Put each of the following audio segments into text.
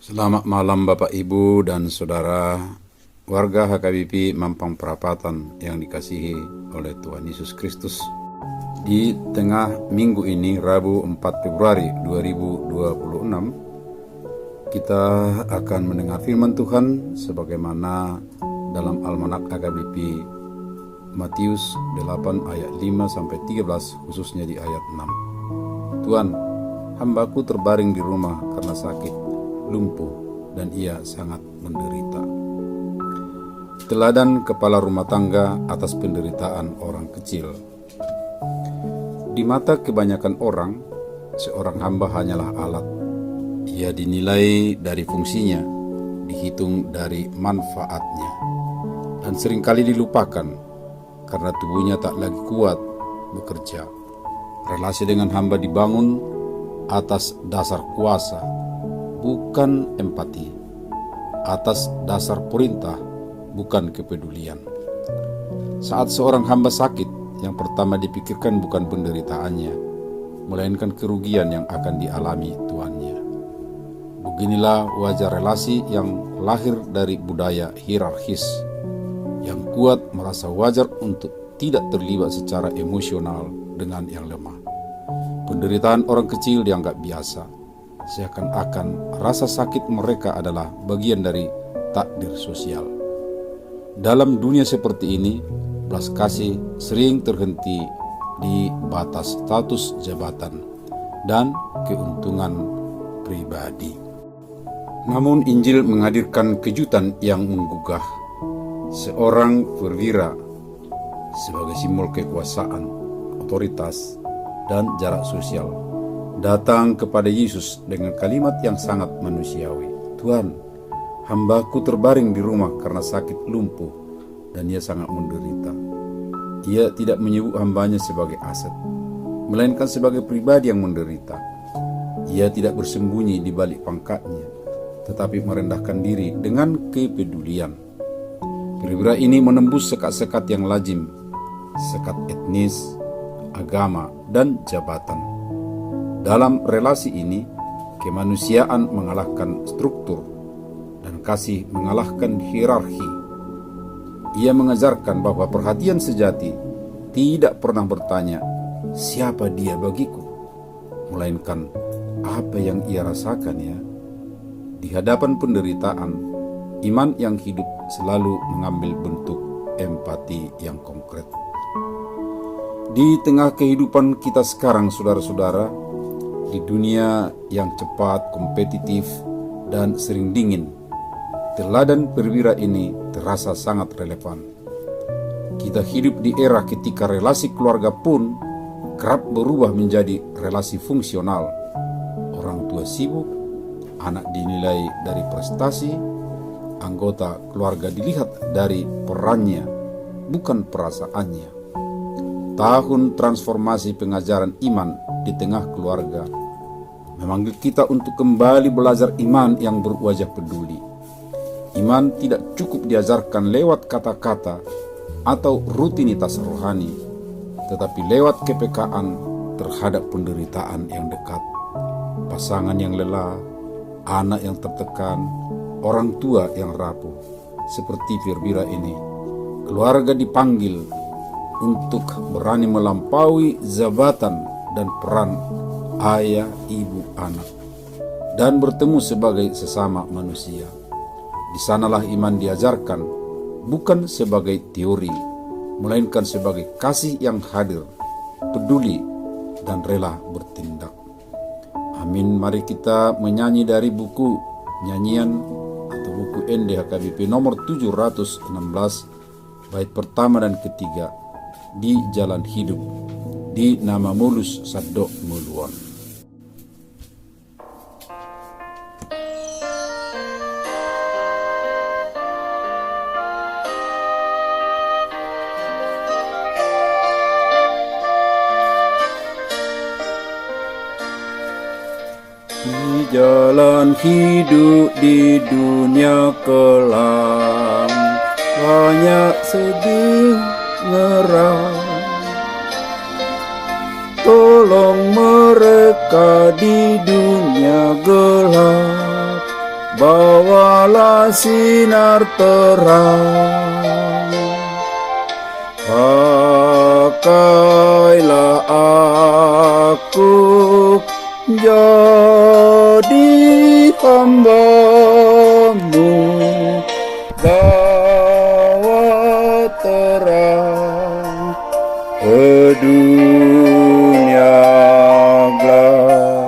Selamat malam Bapak Ibu dan Saudara, warga HKBP Mampang Perapatan yang dikasihi oleh Tuhan Yesus Kristus. Di tengah minggu ini, Rabu 4 Februari 2026, kita akan mendengar firman Tuhan sebagaimana dalam Almanak HKBP Matius 8 ayat 5-13, khususnya di ayat 6. Tuhan, hambaku terbaring di rumah karena sakit, lumpuh, dan ia sangat menderita. Teladan kepala rumah tangga atas penderitaan orang kecil. Di mata kebanyakan orang, seorang hamba hanyalah alat. Ia dinilai dari fungsinya, dihitung dari manfaatnya, dan seringkali dilupakan karena tubuhnya tak lagi kuat bekerja. Relasi dengan hamba dibangun atas dasar kuasa, bukan empati, atas dasar perintah, bukan kepedulian. Saat seorang hamba sakit, yang pertama dipikirkan bukan penderitaannya, melainkan kerugian yang akan dialami tuannya. Beginilah wajah relasi yang lahir dari budaya hierarkis, yang kuat merasa wajar untuk tidak terlibat secara emosional dengan yang lemah. Penderitaan orang kecil dianggap biasa, seakan-akan rasa sakit mereka adalah bagian dari takdir sosial. Dalam dunia seperti ini, belas kasih sering terhenti di batas status jabatan dan keuntungan pribadi. Namun Injil menghadirkan kejutan yang menggugah. Seorang perwira sebagai simbol kekuasaan, otoritas, dan jarak sosial datang kepada Yesus dengan kalimat yang sangat manusiawi. Tuhan, hambaku terbaring di rumah karena sakit, lumpuh, dan ia sangat menderita. Ia tidak menyebut hambanya sebagai aset, melainkan sebagai pribadi yang menderita. Ia tidak bersembunyi di balik pangkatnya, tetapi merendahkan diri dengan kepedulian. Perwira ini menembus sekat-sekat yang lazim, sekat etnis, agama, dan jabatan. Dalam relasi ini, kemanusiaan mengalahkan struktur dan kasih mengalahkan hierarki. Ia mengajarkan bahwa perhatian sejati tidak pernah bertanya, siapa dia bagiku? Melainkan, apa yang ia rasakan ya? Di hadapan penderitaan, iman yang hidup selalu mengambil bentuk empati yang konkret. Di tengah kehidupan kita sekarang, saudara-saudara, di dunia yang cepat, kompetitif, dan sering dingin, teladan perwira ini terasa sangat relevan. Kita hidup di era ketika relasi keluarga pun kerap berubah menjadi relasi fungsional. Orang tua sibuk, anak dinilai dari prestasi, anggota keluarga dilihat dari perannya, bukan perasaannya. Tahun transformasi pengajaran iman di tengah keluarga memanggil kita untuk kembali belajar iman yang berwajah peduli. Iman tidak cukup diajarkan lewat kata-kata atau rutinitas rohani, tetapi lewat kepekaan terhadap penderitaan yang dekat, pasangan yang lelah, anak yang tertekan, orang tua yang rapuh. Seperti perwira ini, keluarga dipanggil untuk berani melampaui jabatan dan peran ayah, ibu, anak, dan bertemu sebagai sesama manusia. Di sanalah iman diajarkan, bukan sebagai teori, melainkan sebagai kasih yang hadir, peduli, dan rela bertindak. Amin. Mari kita menyanyi dari buku nyanyian atau buku ND HKBP nomor 716, bait pertama dan ketiga, di jalan hidup, di nama mulus sadok muluan. Di jalan hidup di dunia kelam, banyak sedih ngerang. Tolong mereka di dunia gelap, bawalah sinar terang. Pakailah aku jadi hamba-Mu, bawa terang ke dunia gelap.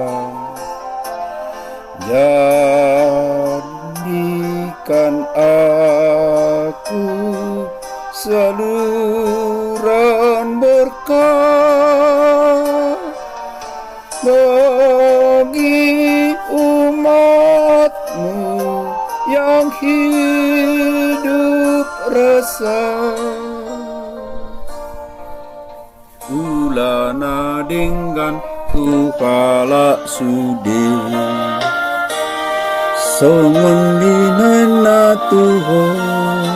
Jadikan aku saluran berkah bagi umat-Mu yang hidup resah. Ulana dengan Tuhala sudi songonina Tuhan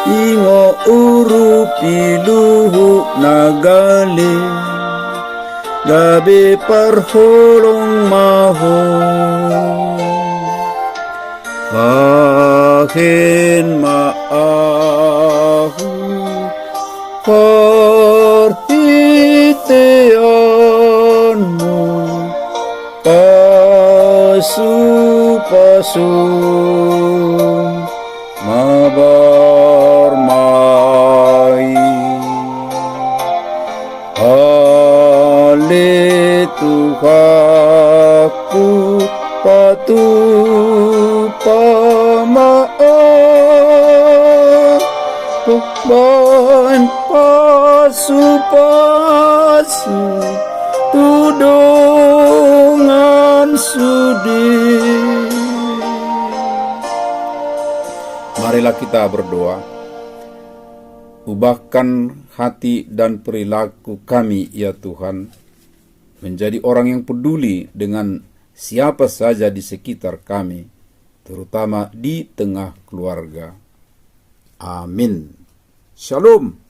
ingo urupi luhu nagali gabe parholong maho bahin maahu perhitianmu pasu mabarmai ale Tuhaku patu pamaan ban pasu tudungan sudi. Marilah kita berdoa. Ubahkan hati dan perilaku kami, ya Tuhan, menjadi orang yang peduli dengan siapa saja di sekitar kami, terutama di tengah keluarga. Amin. Shalom.